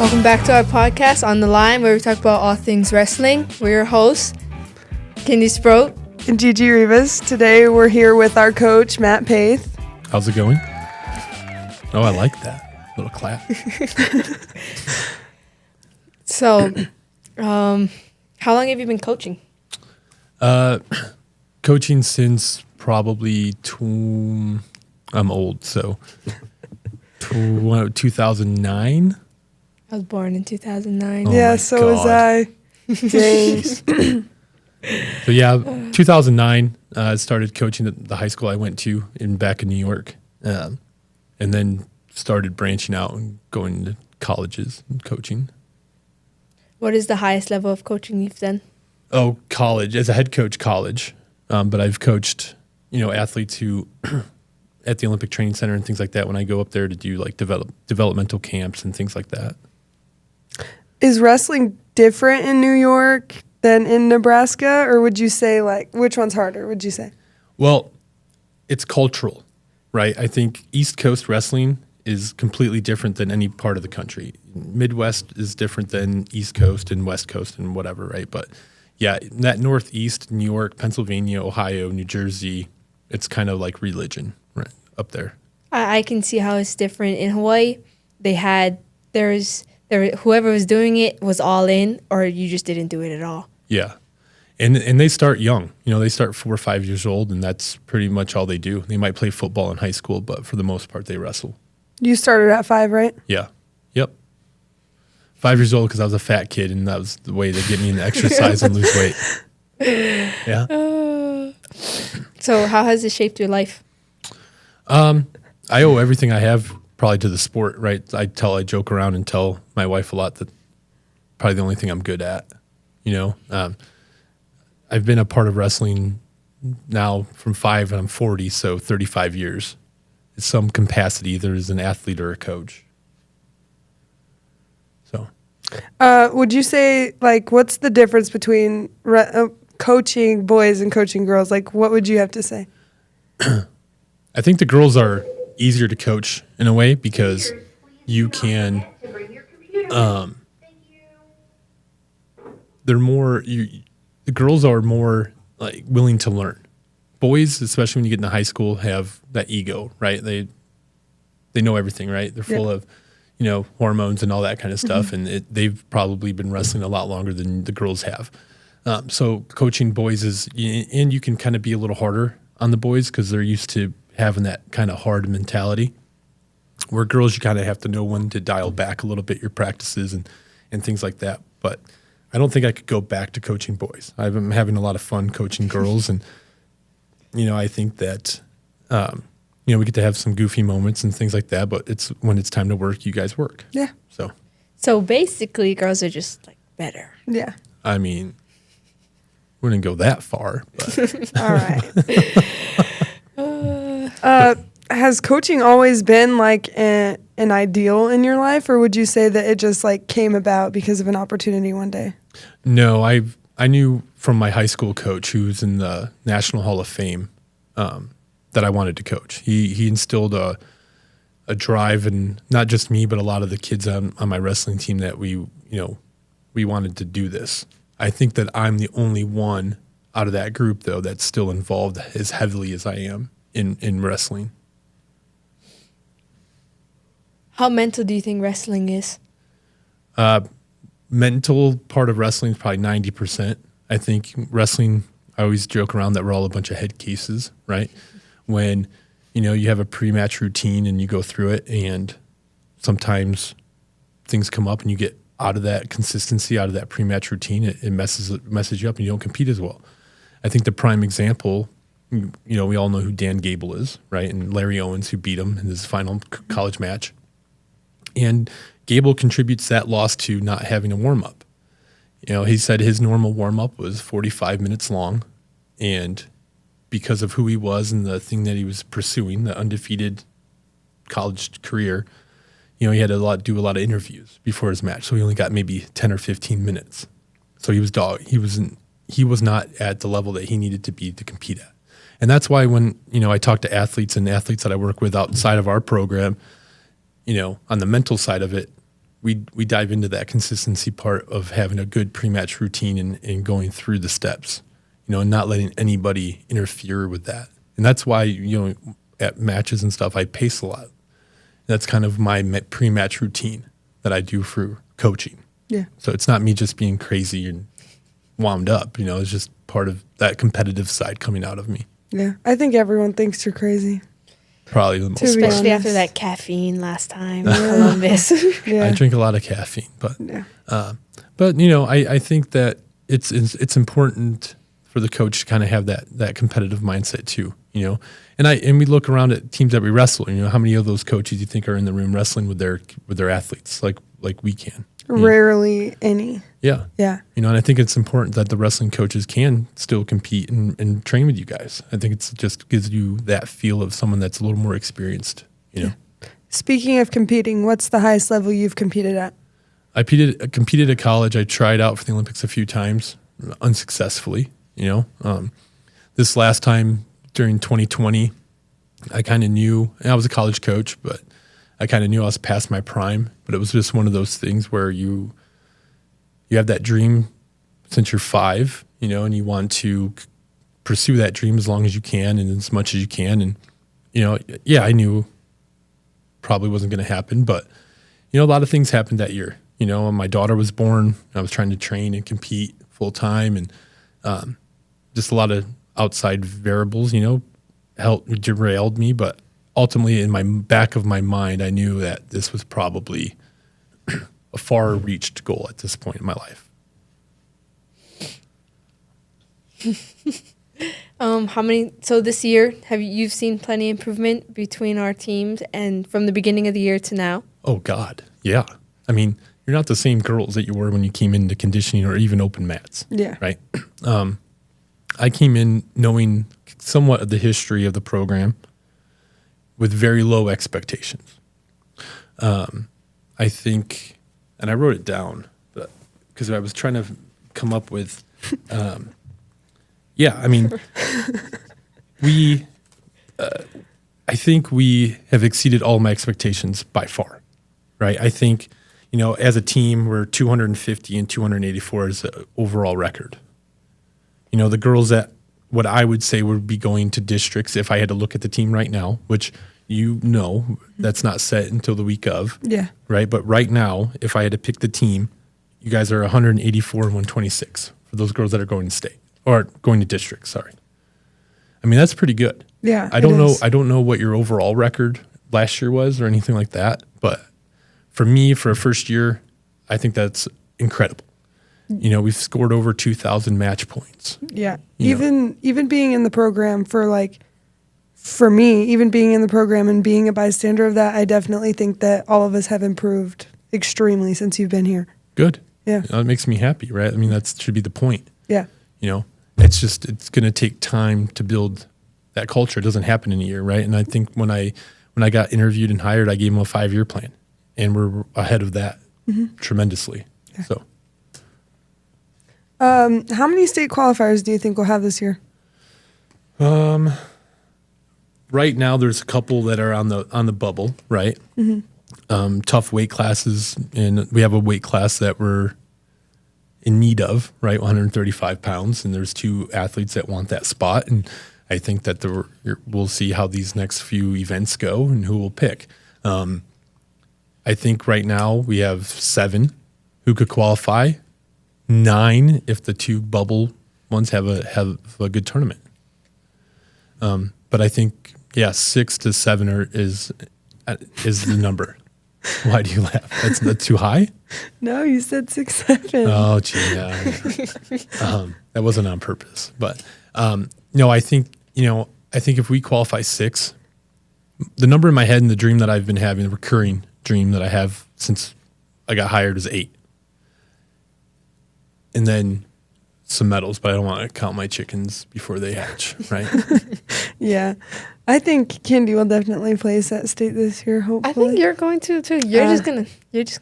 Welcome back to our podcast, On the Line, where we talk about all things wrestling. We're your hosts, Kenny Sproat and Gigi Rivas. Today we're here with our coach, Matt Paeth. How's it going? Oh, I like that. Little clap. So, how long have you been coaching? Coaching since probably I'm old, so 2009. I was born in 2009. Yeah, so was I. Dang. So yeah, 2009, I started coaching at the high school I went to back in New York, and then started branching out and going to colleges and coaching. What is the highest level of coaching you've done? Oh, college. As a head coach, college. But I've coached, athletes who at the Olympic Training Center and things like that when I go up there to do like developmental camps and things like that. Is wrestling different in New York than in Nebraska? Or would you say, which one's harder, would you say? Well, it's cultural, right? I think East Coast wrestling is completely different than any part of the country. Midwest is different than East Coast and West Coast and whatever, right? But yeah, that Northeast, New York, Pennsylvania, Ohio, New Jersey, it's kind of like religion right up there. I can see how it's different. In Hawaii, whoever was doing it was all in, or you just didn't do it at all. Yeah. And they start young. They start 4 or 5 years old, and that's pretty much all they do. They might play football in high school, but for the most part, they wrestle. You started at 5, right? Yeah. Yep. 5 years old because I was a fat kid, and that was the way to get me into exercise and lose weight. Yeah. So how has it shaped your life? I owe everything I have probably to the sport, right? I joke around and tell my wife a lot that probably the only thing I'm good at, I've been a part of wrestling now from 5 and I'm 40, so 35 years. In some capacity, either as an athlete or a coach. So, would you say, what's the difference between coaching boys and coaching girls? What would you have to say? I think the girls are easier to coach in a way because you can, the girls are more willing to learn. Boys, especially when you get into high school, have that ego, right? They know everything, right? They're full of, hormones and all that kind of stuff, and they've probably been wrestling a lot longer than the girls have. So coaching boys and you can kind of be a little harder on the boys because they're used to having that kind of hard mentality. Where girls, you kind of have to know when to dial back a little bit your practices and things like that. But I don't think I could go back to coaching boys. I'm having a lot of fun coaching girls, and I think that we get to have some goofy moments and things like that. But when it's time to work, you guys work. Yeah. So basically, girls are just better. Yeah. I mean, wouldn't go that far. But. All right. Has coaching always been an ideal in your life, or would you say that it just came about because of an opportunity one day? No, I knew from my high school coach, who was in the National Hall of Fame, that I wanted to coach. He instilled a drive in not just me, but a lot of the kids on my wrestling team that we wanted to do this. I think that I'm the only one out of that group, though, that's still involved as heavily as I am in wrestling. How mental do you think wrestling is? Mental part of wrestling is probably 90%. I think wrestling, I always joke around that we're all a bunch of head cases, right? When, you have a pre-match routine and you go through it, and sometimes things come up and you get out of that consistency, out of that pre-match routine, it messes you up and you don't compete as well. I think the prime example, we all know who Dan Gable is, right? And Larry Owens, who beat him in his final college match. And Gable contributes that loss to not having a warm-up. He said his normal warm-up was 45 minutes long, and because of who he was and the thing that he was pursuing, the undefeated college career, he had to do a lot of interviews before his match, so he only got maybe 10 or 15 minutes. So he was he was not at the level that he needed to be to compete at. And that's why when, I talk to athletes and athletes that I work with outside of our program, on the mental side of it, we dive into that consistency part of having a good pre-match routine and going through the steps, and not letting anybody interfere with that. And that's why, at matches and stuff, I pace a lot. That's kind of my pre-match routine that I do for coaching. Yeah. So it's not me just being crazy and wound up, it's just part of that competitive side coming out of me. Yeah. I think everyone thinks you're crazy. Probably the most. Especially after that caffeine last time in Columbus. Yeah. I drink a lot of caffeine, but Yeah. I think that it's important for the coach to kind of have that competitive mindset too, and we look around at teams that we wrestle, how many of those coaches you think are in the room wrestling with their athletes like we can? Rarely any. Yeah. Yeah. And I think it's important that the wrestling coaches can still compete and train with you guys. I think it just gives you that feel of someone that's a little more experienced, Yeah. Speaking of competing, what's the highest level you've competed at? I competed at college. I tried out for the Olympics a few times, unsuccessfully, This last time during 2020, I kind of knew, and I was a college coach, but I kind of knew I was past my prime. But it was just one of those things where you have that dream since you're 5, and you want to pursue that dream as long as you can and as much as you can. And, I knew probably wasn't going to happen, but, a lot of things happened that year. When my daughter was born, I was trying to train and compete full time, and just a lot of outside variables, derailed me. But ultimately, in my back of my mind, I knew that this was probably a far-reached goal at this point in my life. So this year, you've seen plenty of improvement between our teams and from the beginning of the year to now? Oh, God. Yeah. I mean, you're not the same girls that you were when you came into conditioning or even open mats. Yeah. Right? I came in knowing somewhat of the history of the program with very low expectations. I think, and I wrote it down, but because I was trying to come up with, I think we have exceeded all my expectations by far, right? I think, as a team, we're 250 and 284 is the overall record. The girls that what I would say would be going to districts if I had to look at the team right now, which that's not set until the week of. Yeah. Right. But right now, if I had to pick the team, you guys are 184 and 126 for those girls that are going to state or going to districts. Sorry. I mean, that's pretty good. Yeah. I don't know what your overall record last year was or anything like that. But for me, for a first year, I think that's incredible. We've scored over 2,000 match points. Yeah. Even being in the program for me, even being in the program and being a bystander of that, I definitely think that all of us have improved extremely since you've been here. Good. Yeah. That makes me happy, right? I mean, that should be the point. Yeah. It's going to take time to build that culture. It doesn't happen in a year, right? And I think when I got interviewed and hired, I gave them a 5-year plan, and we're ahead of that tremendously. Yeah. So. How many state qualifiers do you think we'll have this year? Right now, there's a couple that are on the bubble, right? Mm-hmm. Tough weight classes, and we have a weight class that we're in need of, right? 135 pounds, and there's 2 athletes that want that spot, and I think that we'll see how these next few events go and who we'll pick. I think right now we have 7 who could qualify. 9 if the 2 bubble ones have a good tournament. But I think 6 to 7 is the number. Why do you laugh? That's too high? No, you said 6, 7. Oh, gee, yeah. That wasn't on purpose, but no, I think if we qualify 6, the number in my head and the dream that I've been having, the recurring dream that I have since I got hired, is 8. And then some medals, but I don't want to count my chickens before they hatch, right? Yeah. I think Kendi will definitely place at state this year, hopefully. I think you're going to too. You're just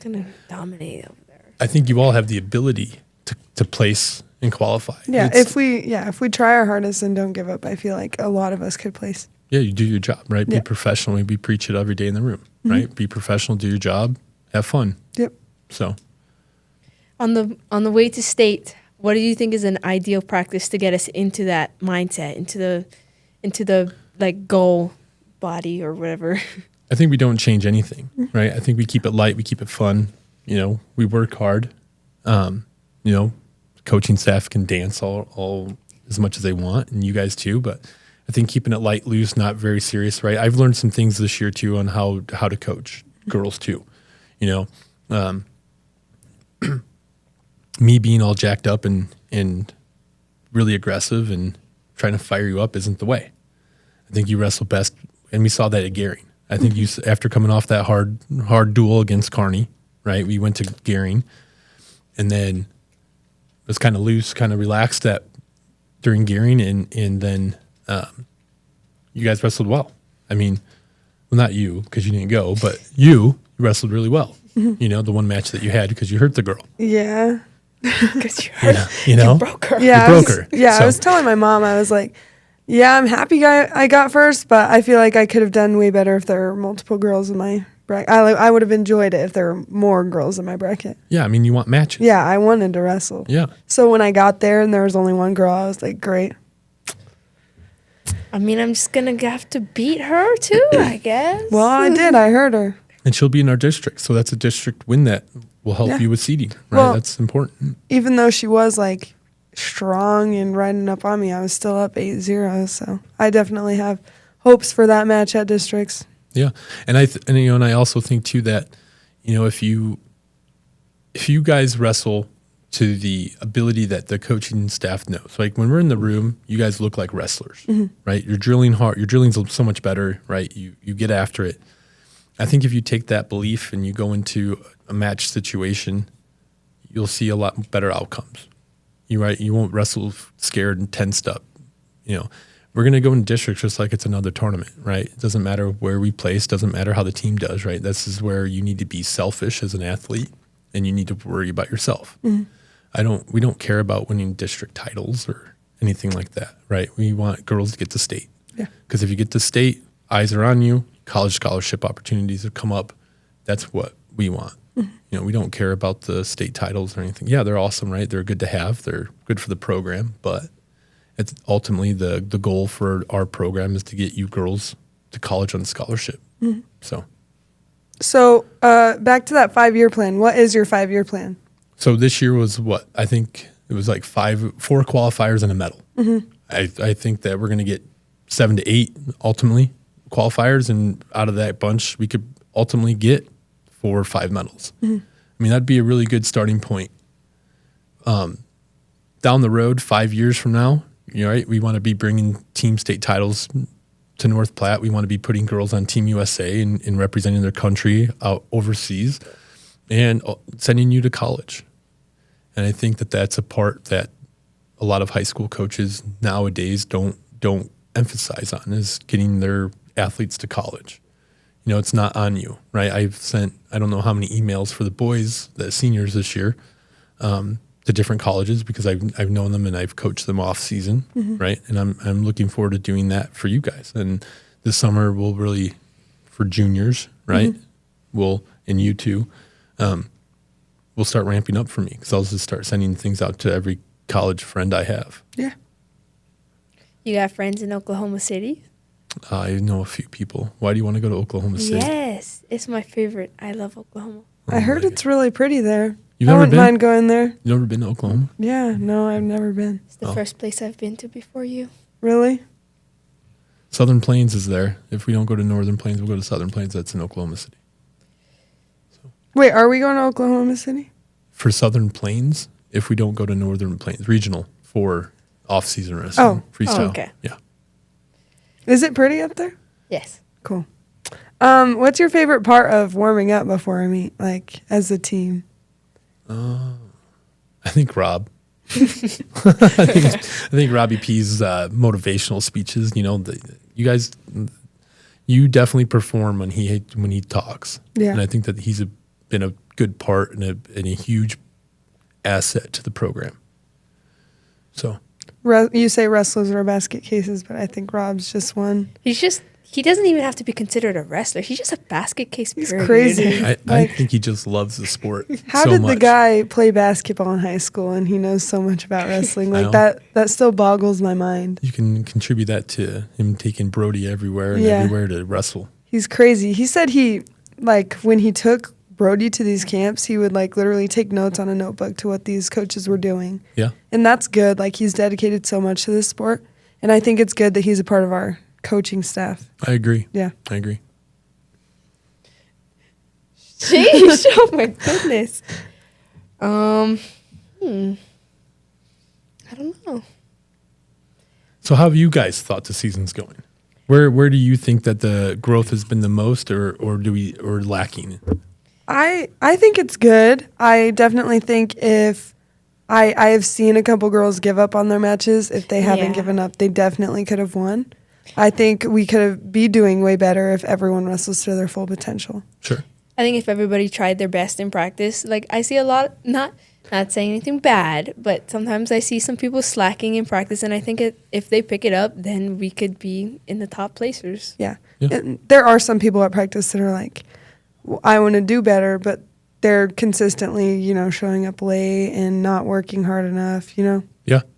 gonna dominate over there. I think you all have the ability to place and qualify. Yeah, if we try our hardest and don't give up, I feel like a lot of us could place. Yeah, you do your job, right? Yeah. Be professional. We preach it every day in the room, right? Be professional, do your job, have fun. Yep. So On the way to state, what do you think is an ideal practice to get us into that mindset, into the like goal body or whatever? I think we don't change anything, right? I think we keep it light, we keep it fun. We work hard. Coaching staff can dance all as much as they want, and you guys too. But I think keeping it light, loose, not very serious, right? I've learned some things this year too on how to coach girls too. Me being all jacked up and really aggressive and trying to fire you up isn't the way. I think you wrestle best, and we saw that at Gehring. I think you, after coming off that hard duel against Kearney, right? We went to Gehring, and then it was kind of loose, kind of relaxed during Gehring, and then you guys wrestled well. I mean, well, not you because you didn't go, but you wrestled really well. The one match that you had because you hurt the girl. Yeah. Because you hurt, You broke her. Yeah, You broke her. Yeah, So- I was telling my mom, I was like, yeah, I'm happy I got first, but I feel like I could have done way better if there were multiple girls in my bracket. I would have enjoyed it if there were more girls in my bracket. Yeah, I mean, you want matches. Yeah, I wanted to wrestle. Yeah. So when I got there and there was only one girl, I was like, great. I mean, I'm just gonna have to beat her too, I guess. Well, I did. I heard her. And she'll be in our district. So that's a district win that will help Yeah. you with seeding, right? Well- That's important. Even though she was like strong and riding up on me, I was still up 8-0. So I definitely have hopes for that match at districts. Yeah. And I also think too that, if you guys wrestle to the ability that the coaching staff knows, like when we're in the room, you guys look like wrestlers, right? You're drilling hard. Your drilling's so much better, right? You get after it. I think if you take that belief and you go into a match situation, you'll see a lot better outcomes. You won't wrestle scared and tensed up. We're going to go in districts just like it's another tournament, right? It doesn't matter where we place, doesn't matter how the team does, right? This is where you need to be selfish as an athlete and you need to worry about yourself. We don't care about winning district titles or anything like that, right? We want girls to get to state. Yeah. Because if you get to state, eyes are on you, college scholarship opportunities have come up. That's what we want. We don't care about the state titles or anything. Yeah, they're awesome, right? They're good to have. They're good for the program, but it's ultimately the goal for our program is to get you girls to college on scholarship. So back to that 5-year plan. What is your 5-year plan? So this year was what? I think it was like 4 qualifiers and a medal. I think that we're going to get 7 to 8 ultimately qualifiers, and out of that bunch, we could ultimately get 4 or 5 medals. I mean, that'd be a really good starting point. Down the road, 5 years from now, right? We want to be bringing team state titles to North Platte. We want to be putting girls on Team USA and representing their country out overseas, and sending you to college. And I think that that's a part that a lot of high school coaches nowadays don't emphasize on, is getting their athletes to college. It's not on you, right? I've sent, I don't know how many emails for the boys, the seniors this year, to different colleges because I've known them and I've coached them off season, right? And I'm looking forward to doing that for you guys. And this summer we'll really, for juniors, right? And you too, we'll start ramping up for me because I'll just start sending things out to every college friend I have. Yeah. You got friends in Oklahoma City? I know a few people. Why do you want to go to Oklahoma City? Yes, it's my favorite. I love Oklahoma. I heard it's really pretty there. You've I never wouldn't been? mind going there. You never been to Oklahoma? Yeah, no, I've never been. It's the first place I've been to before you. Really? Southern Plains is there. If we don't go to Northern Plains, we'll go to Southern Plains. That's in Oklahoma City. Wait, are we going to Oklahoma City? For Southern Plains, if we don't go to Northern Plains, regional for off-season wrestling, freestyle. Oh, okay. Yeah. Is it pretty up there? Yes. Cool. What's your favorite part of warming up before a meet, like as a team? I think Rob. I think Robbie P's motivational speeches. You guys, you definitely perform when he talks. Yeah. And I think that he's been a good part and a huge asset to the program. So You say wrestlers are basket cases, but I think Rob's just one. He doesn't even have to be considered a wrestler. He's just a basket case. He's period. crazy. I Like, think he just loves the sport. how so did much. the guy play basketball in high school and he knows so much about wrestling? I Like know. that still boggles my mind. You can contribute that to him taking Brody everywhere and Yeah. everywhere to wrestle. He's crazy. He said when he took Brody to these camps, he would like literally take notes on a notebook to what these coaches were doing. Yeah. And that's good. Like he's dedicated so much to this sport. And I think it's good that he's a part of our coaching staff. I agree. Yeah. I agree. Sheesh! Oh my goodness. I don't know. So how have you guys thought the season's going? Where do you think that the growth has been the most or lacking? I think it's good. I definitely think if I have seen a couple girls give up on their matches. If they haven't Yeah. given up, they definitely could have won. I think we could be doing way better if everyone wrestles to their full potential. Sure. I think if everybody tried their best in practice, like I see a lot, not saying anything bad, but sometimes I see some people slacking in practice, and I think if they pick it up, then we could be in the top placers. Yeah. Yeah. And there are some people at practice that are like, well, I want to do better, but they're consistently, showing up late and not working hard enough, Yeah.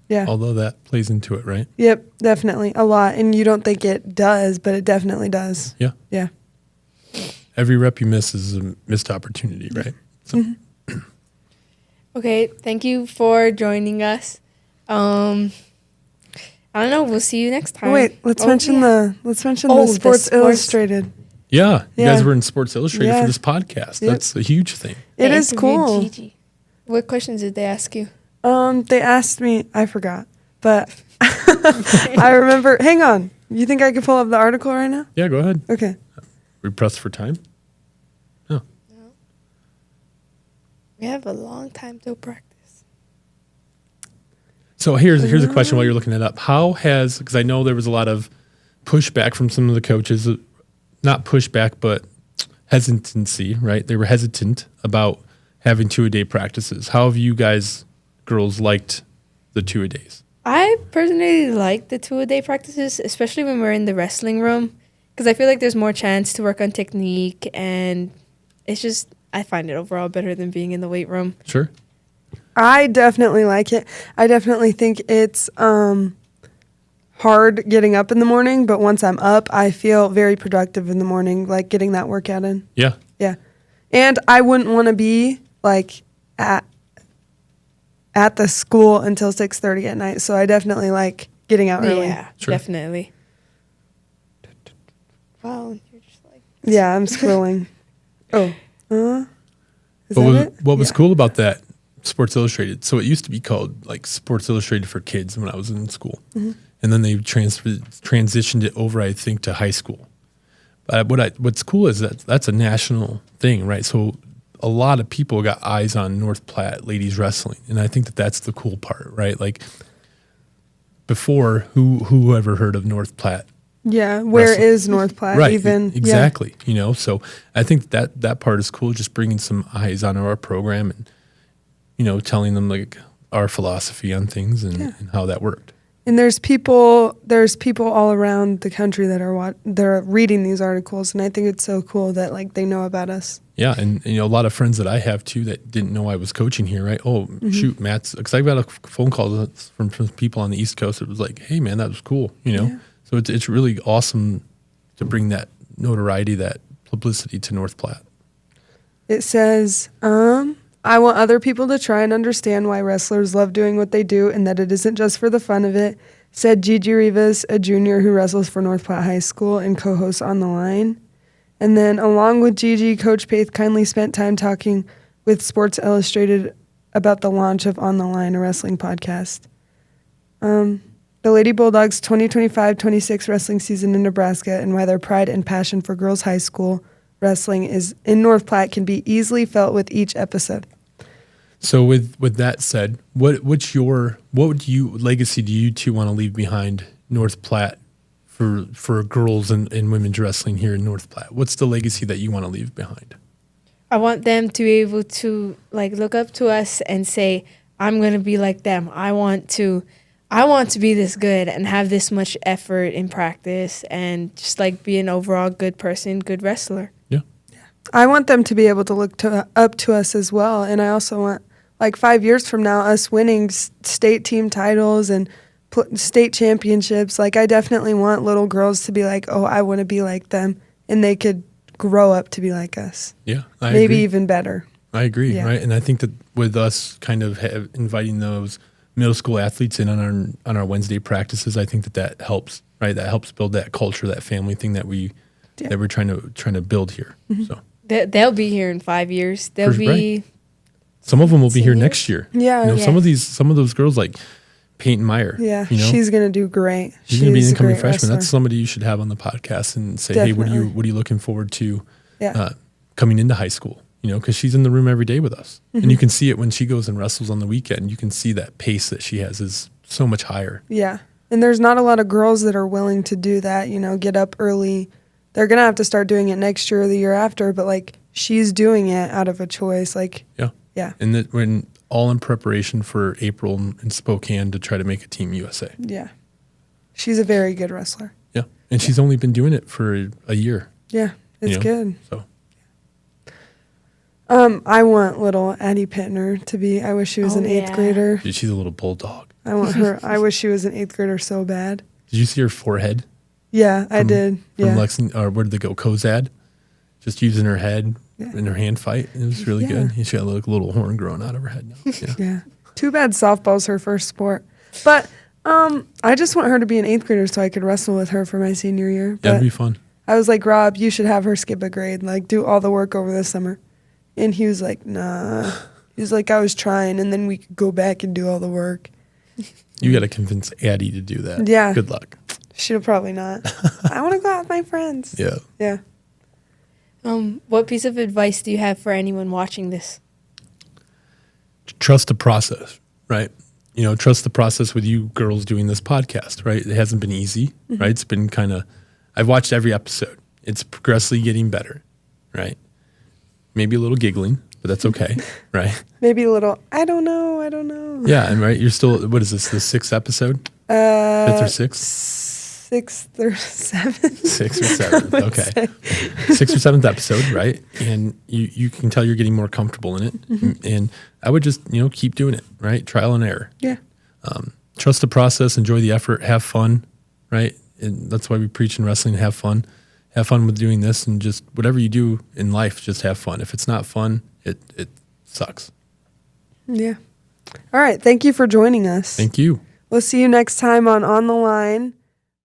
Yeah. Although that plays into it, right? Yep, definitely. A lot. And you don't think it does, but it definitely does. Yeah. Yeah. Every rep you miss is a missed opportunity, right? So Mm-hmm. Okay, thank you for joining us. I don't know. We'll see you next time. Wait, let's mention yeah. the Oh, the Sports Sports- Illustrated. yeah, you guys Yeah. were in Sports Illustrated Yeah. for this podcast. Yep. That's a huge thing. It They is interviewed cool. Gigi. What questions did they ask you? They asked me, I forgot, but I remember. Hang on. You think I could pull up the article right now? Yeah, go ahead. Okay. We pressed for time. Oh, We have a long time till practice. so here's a question while you're looking it up. How has, because I know there was a lot of pushback from some of the coaches, not pushback, but hesitancy, right? They were hesitant about having 2-a-day practices. How have you guys, girls, liked the 2-a-days? I personally like the 2-a-day practices, especially when we're in the wrestling room, because I feel like there's more chance to work on technique, and it's just, I find it overall better than being in the weight room. Sure. I definitely like it. I definitely think it's hard getting up in the morning, but once I'm up, I feel very productive in the morning, like getting that workout in. Yeah. Yeah. And I wouldn't want to be like at the school until 6:30 at night. So I definitely like getting out early. Yeah, Sure. definitely. Wow, you're just like, Yeah, I'm scrolling. Is What that was, it? what was Yeah. cool about that Sports Illustrated? So it used to be called like Sports Illustrated for Kids when I was in school, and then they transitioned it over, I think, to high school. But what's cool is that that's a national thing, right? So a lot of people got eyes on North Platte ladies wrestling, and I think that that's the cool part, right? Like before, who ever heard of North Platte? Yeah, where Wrestling. is North Platte? Right, Even exactly. So I think that part is cool, just bringing some eyes on our program and telling them like our philosophy on things and how that worked. And there's people all around the country that are they're reading these articles, and I think it's so cool that like they know about us. Yeah, and a lot of friends that I have too that didn't know I was coaching here, right? Oh, shoot, Matt's, because I got a phone call from people on the East Coast. It was like, hey, man, that was cool, Yeah. So it's really awesome to bring that notoriety, that publicity to North Platte. It says, I want other people to try and understand why wrestlers love doing what they do and that it isn't just for the fun of it, said Gigi Rivas, a junior who wrestles for North Platte High School and co-hosts On the Line. And then along with Gigi, Coach Paeth kindly spent time talking with Sports Illustrated about the launch of On the Line, a wrestling podcast. The Lady Bulldogs 2025-26 wrestling season in Nebraska and why their pride and passion for girls high school wrestling is in North Platte can be easily felt with each episode. So with that said, what legacy do you two want to leave behind North Platte for girls and women's wrestling here in North Platte? What's the legacy that you want to leave behind? I want them to be able to like look up to us and say, I'm going to be like them. I want to I want to be this good and have this much effort in practice and just like be an overall good person, good wrestler. Yeah. I want them to be able to look up to us as well. And I also want, like 5 years from now, us winning state team titles and state championships. Like, I definitely want little girls to be like, oh, I want to be like them. And they could grow up to be like us. Yeah. Maybe agree. even better. I agree. Yeah. Right. And I think that with us kind of inviting those middle school athletes in on our Wednesday practices, I think that helps, right? That helps build that culture, that family thing that we're trying to build here. Mm-hmm. So They'll be here in 5 years. They'll be. Right. Some of them will be here Seniors? next year. Yeah. You know, some of those girls like Peyton Meyer. Yeah. You know, She's going to do great. she's going to be an a incoming great freshman. wrestler. That's somebody you should have on the podcast and say, Definitely. hey, what are you looking forward to Yeah. coming into high school? You know, because she's in the room every day with us. Mm-hmm. And you can see it when she goes and wrestles on the weekend. You can see that pace that she has is so much higher. Yeah. And there's not a lot of girls that are willing to do that, you know, get up early. They're going to have to start doing it next year or the year after, but like she's doing it out of a choice. Like, Yeah. yeah. And that when all in preparation for April in Spokane to try to make a Team USA. Yeah. She's a very good wrestler. Yeah. And she's only been doing it for a year. Yeah. It's you know? good. So I want little Addie Pittner to be, I wish she was Oh, an eighth yeah. grader. dude, she's a little bulldog. I want her, I wish she was an eighth grader so bad. Did you see her forehead? Yeah, I did. From Yeah. Lexington, or where did they go? Kozad? Just using her head in her hand fight. It was really Yeah. good. She got a little horn growing out of her head now. Yeah. Yeah. Too bad softball's her first sport. But I just want her to be an eighth grader so I could wrestle with her for my senior year. That'd But be fun. I was like, Rob, you should have her skip a grade, like do all the work over the summer. And he was like, nah. He was like, I was trying, and then we could go back and do all the work. You got to convince Addie to do that. Yeah. Good luck. She'll probably not. I want to go out with my friends. Yeah. Yeah. What piece of advice do you have for anyone watching this? Trust the process, right? You know, trust the process with you girls doing this podcast, right? It hasn't been easy, right? It's been I've watched every episode. It's progressively getting better, right? Maybe a little giggling, but that's okay, right? Maybe a little, I don't know. Yeah, and right, you're still, what is this, the sixth episode? Fifth or sixth? Sixth or seventh. Sixth or seventh, okay. Sixth or seventh episode, right? And you can tell you're getting more comfortable in it. And I would just, keep doing it, right? Trial and error. Yeah. Trust the process, enjoy the effort, have fun, right? And that's why we preach in wrestling, have fun. Have fun with doing this, and just whatever you do in life, just have fun. If it's not fun, it sucks. Yeah. All right. Thank you for joining us. Thank you. We'll see you next time on the Line.